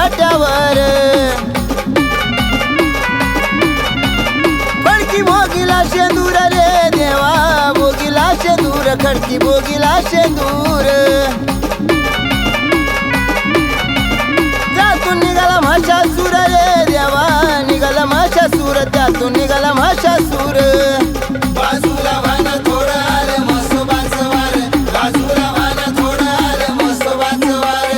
फाट्यावर खडकी भोगीला शेंदूर रे देवा भोगीला शेंदूर खडकी भोगीला शेंदूर त्यातून निघाला म्हशासूर रे देवा निघाला म्हशासूर त्यातून निघाला म्हशासूर बाजूला वान थोडं आलं म्हसोबाचं वार बाजूला वान थोडं आलं म्हसोबाचं वार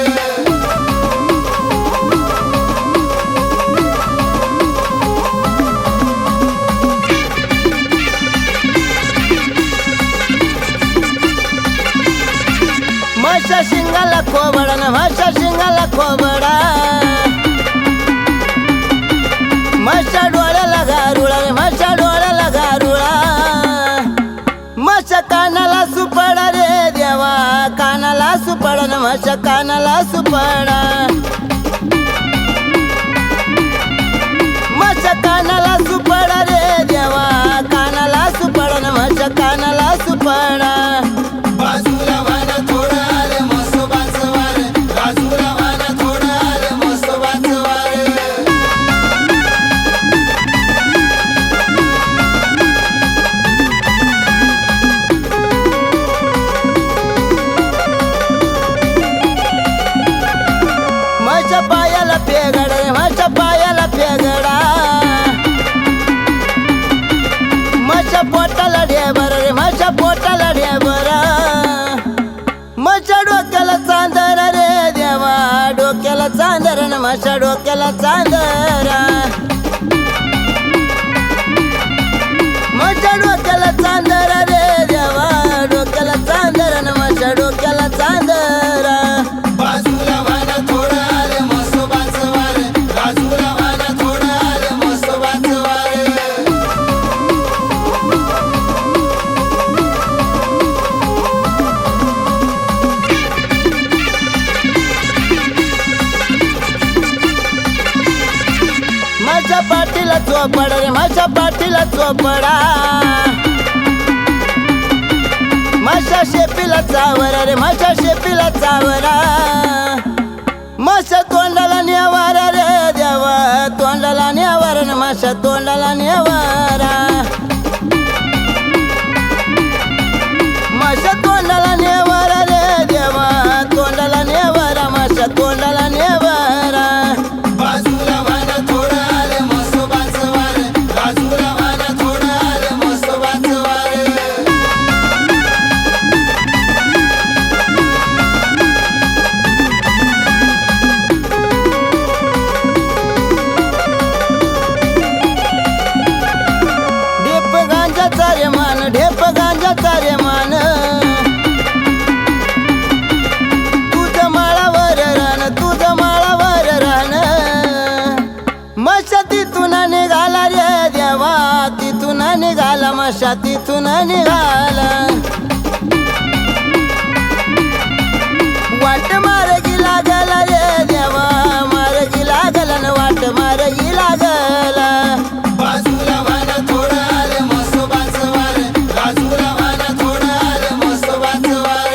म्हशा शिंगाला खोबडा न म्हशा शिंगाला खोबडा म्हशा डोळ्याला गारुळा रे म्हशा डोळ्याला गारुळा म्हशा कानाला सुपडा रे देवा कानाला सुपडा न म्हशा कानाला सुपडा म्हशा कानाला सुपडा रे देवा कानाला सुपडा न म्हशा कानाला सुपडा बाजूला वान थोडं आलं म्हसोबाचं वार बाजूला वान थोडं आलं म्हसोबाचं वार म्हशा पायाला पेगडा रे म्हशा पायाला पेगडा म्हशा पोटाला ढेबर रे म्हशा पोटाला ढेबर म्हशा डोक्याला चांदर रे देवा डोक्याला चांदर न म्हशा डोक्याला चांदर म्हशा डोक्याला चांदर रे देवा डोक्याला चांदर न म्हशा डोक्याला चांदर बाजूला वान थोडं आलं म्हसोबाचं वार बाजूला वान थोडं आलं म्हसोबाचं वार माझ्या पाठीला चोपडा रे माझ्या पाठीला चोपडा माझ्या शेपीला चावरा रे माझ्या शेपीला चावरा माझ्या तोंडाला नेवारा रे देवा तोंडाला नेवारा न माझ्या तोंडाला नेवारा माझ्या तोंडाला नेवारा रे देवा तोंडाला नेवारा माझ्या तोंडाला नेवारा बाजूला वान थोडं आलं म्हसोबाचं वार बाजूला वान थोडं आलं म्हसोबाचं वार ढेप गांजाचा रे मान ढेप गांजाचा रे मान तुझं माळावर रान तुझं माळावर रान मशा तिथून निघाला रे देवा तिथून निघाला मशा तिथून निघाला वाट मार्गी लागला रे देवा मार्गी लागला न वाट मार्गी लागला बाजूला वान थोडं आलं म्हसोबाचं वार बाजूला वान थोडं आलं म्हसोबाचं वार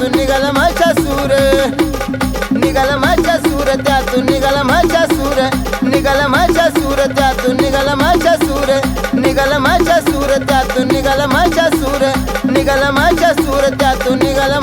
त्यातून निघाला महिषासूर निघाला महिषासूर त्यातून निघाला महिषासूर निघाला महिषासूर त्यातून निघाला महिषासूर निघाला महिषासूर त्यातून निघाला महिषासूर निघाला महिषासूर त्यातून निघाला